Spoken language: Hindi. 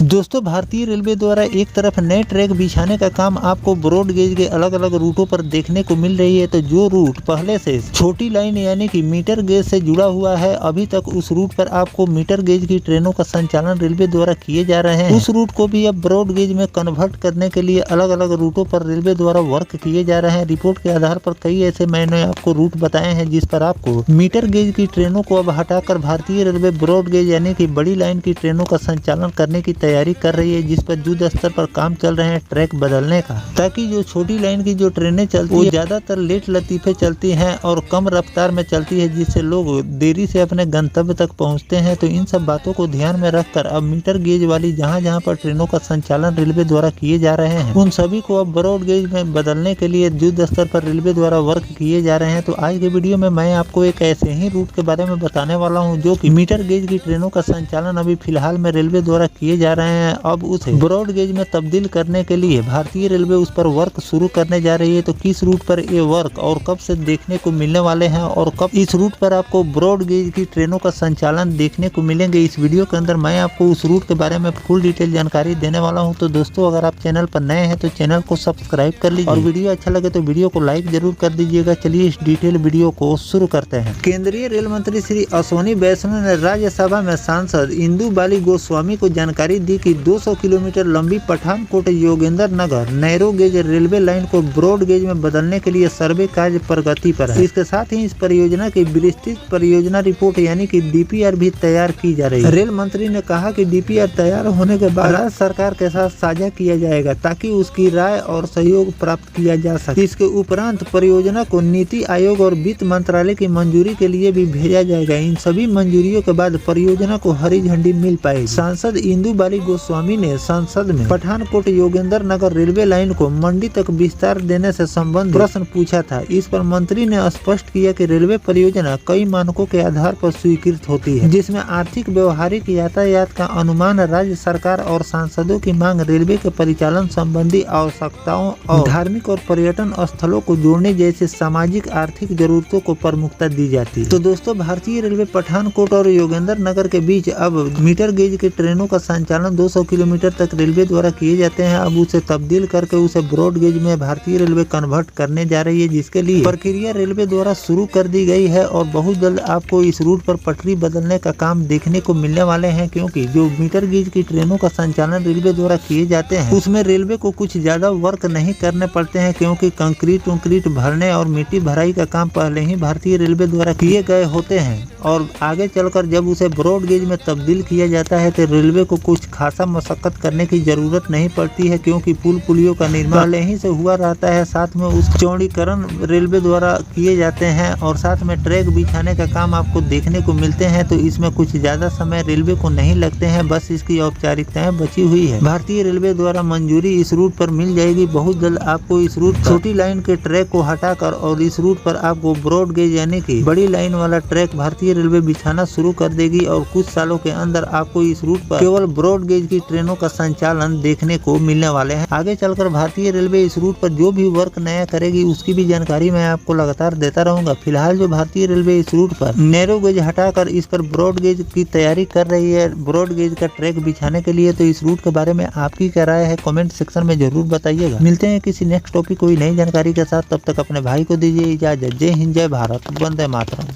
दोस्तों, भारतीय रेलवे द्वारा एक तरफ नए ट्रैक बिछाने का काम आपको ब्रॉड गेज के अलग अलग रूटों पर देखने को मिल रही है। तो जो रूट पहले से छोटी लाइन यानी कि मीटर गेज से जुड़ा हुआ है, अभी तक उस रूट पर आपको मीटर गेज की ट्रेनों का संचालन रेलवे द्वारा किए जा रहे हैं। उस रूट को भी अब ब्रॉड गेज में कन्वर्ट करने के लिए अलग अलग रूटों पर रेलवे द्वारा वर्क किए जा रहे हैं। रिपोर्ट के आधार पर कई ऐसे मैंने आपको रूट बताए हैं जिस पर आपको मीटर गेज की ट्रेनों को अब हटाकर भारतीय रेलवे ब्रॉड गेज यानी कि बड़ी लाइन की ट्रेनों का संचालन करने की तैयारी कर रही है, जिस पर युद्ध स्तर पर काम चल रहे हैं ट्रैक बदलने का, ताकि जो छोटी लाइन की जो ट्रेनें चलती है ज्यादातर लेट लतीफे चलती हैं और कम रफ्तार में चलती है, जिससे लोग देरी से अपने गंतव्य तक पहुंचते हैं। तो इन सब बातों को ध्यान में रखकर अब मीटर गेज वाली जहां पर ट्रेनों का संचालन रेलवे द्वारा किए जा रहे हैं, उन सभी को अब ब्रॉड गेज में बदलने के लिए युद्ध स्तर पर रेलवे द्वारा वर्क किए जा रहे हैं। तो आज के वीडियो में मैं आपको एक ऐसे ही रूट के बारे में बताने वाला हूँ जो कि मीटर गेज की ट्रेनों का संचालन अभी फिलहाल में रेलवे द्वारा किए जा रहे हैं। अब उसे ब्रॉड गेज में तब्दील करने के लिए भारतीय रेलवे उस पर वर्क शुरू करने जा रही है। तो किस रूट पर ये वर्क और कब से देखने को मिलने वाले हैं और कब इस रूट पर आपको ब्रॉड गेज की ट्रेनों का संचालन देखने को मिलेंगे, इस वीडियो के अंदर मैं आपको उस रूट के बारे में फुल डिटेल जानकारी देने वाला हूं। तो दोस्तों, अगर आप चैनल पर नए हैं तो चैनल को सब्सक्राइब कर लीजिए और वीडियो अच्छा लगे तो वीडियो को लाइक जरूर कर दीजिएगा। चलिए इस डिटेल वीडियो को शुरू करते हैं। केंद्रीय रेल मंत्री श्री अश्विनी वैष्णव ने राज्यसभा में सांसद इंदु बाली गोस्वामी को जानकारी दी कि 200 किलोमीटर लंबी पठानकोट योगेंद्र नगर नैरो गेज रेलवे लाइन को ब्रॉड गेज में बदलने के लिए सर्वे कार्य प्रगति पर है। इसके साथ ही इस परियोजना की विस्तृत परियोजना रिपोर्ट यानी कि डीपीआर भी तैयार की जा रही है। रेल मंत्री ने कहा कि डीपीआर तैयार होने के बाद राज्य सरकार के साथ साझा किया जाएगा ताकि उसकी राय और सहयोग प्राप्त किया जा सके। इसके उपरांत परियोजना को नीति आयोग और वित्त मंत्रालय की मंजूरी के लिए भी भेजा जाएगा। इन सभी मंजूरियों के बाद परियोजना को हरी झंडी मिल पाएगी। सांसद इंदु बाली गोस्वामी ने संसद में पठानकोट योगेंद्र नगर रेलवे लाइन को मंडी तक विस्तार देने से संबंधित प्रश्न पूछा था। इस पर मंत्री ने स्पष्ट किया कि रेलवे परियोजना कई मानकों के आधार पर स्वीकृत होती है, जिसमें आर्थिक, व्यवहारिक, यातायात का अनुमान, राज्य सरकार और सांसदों की मांग, रेलवे के परिचालन संबंधी आवश्यकताओं और धार्मिक और पर्यटन स्थलों को जोड़ने जैसे सामाजिक आर्थिक जरूरतों को प्रमुखता दी जाती है। तो दोस्तों, भारतीय रेलवे पठानकोट और योगेंद्र नगर के बीच अब मीटर गेज की ट्रेनों का संचालन 200 किलोमीटर तक रेलवे द्वारा किए जाते हैं। अब उसे तब्दील करके उसे ब्रॉड गेज में भारतीय रेलवे कन्वर्ट करने जा रही है, जिसके लिए प्रक्रिया रेलवे द्वारा शुरू कर दी गई है और बहुत जल्द आपको इस रूट पर पटरी बदलने का काम देखने को मिलने वाले हैं। क्योंकि जो मीटर गेज की ट्रेनों का संचालन रेलवे द्वारा किए जाते हैं उसमें रेलवे को कुछ ज्यादा वर्क नहीं करने पड़ते हैं, क्योंकि कंक्रीट भरने और मिट्टी भराई का काम पहले ही भारतीय रेलवे द्वारा किए गए होते हैं। और आगे चलकर जब उसे ब्रॉड गेज में तब्दील किया जाता है तो रेलवे को कुछ खासा मशक्कत करने की जरूरत नहीं पड़ती है, क्योंकि पुल पुलियों का निर्माण पहले ही से हुआ रहता है। साथ में उस चौड़ीकरण रेलवे द्वारा किए जाते हैं और साथ में ट्रैक बिछाने का काम आपको देखने को मिलते हैं। तो इसमें कुछ ज्यादा समय रेलवे को नहीं लगते हैं, बस इसकी औपचारिकताएं बची हुई है। भारतीय रेलवे द्वारा मंजूरी इस रूट पर मिल जाएगी। बहुत जल्द आपको इस रूट छोटी लाइन के ट्रैक को हटाकर और इस रूट पर आपको ब्रॉड गेज यानी कि बड़ी लाइन वाला ट्रैक भारतीय रेलवे बिछाना शुरू कर देगी और कुछ सालों के अंदर आपको इस रूट पर केवल ब्रॉड गेज की ट्रेनों का संचालन देखने को मिलने वाले हैं। आगे चलकर भारतीय रेलवे इस रूट पर जो भी वर्क नया करेगी उसकी भी जानकारी मैं आपको लगातार देता रहूंगा। फिलहाल जो भारतीय रेलवे इस रूट पर नैरो गेज हटाकर इस पर ब्रॉड गेज की तैयारी कर रही है, ब्रॉड गेज का ट्रैक बिछाने के लिए, तो इस रूट के बारे में आपकी क्या राय है कमेंट सेक्शन में जरूर बताइएगा। मिलते हैं किसी नेक्स्ट टॉपिक कोई नई जानकारी के साथ, तब तक अपने भाई को दीजिए इजाजत। जय हिंद, जय भारत, वंदे मातरम।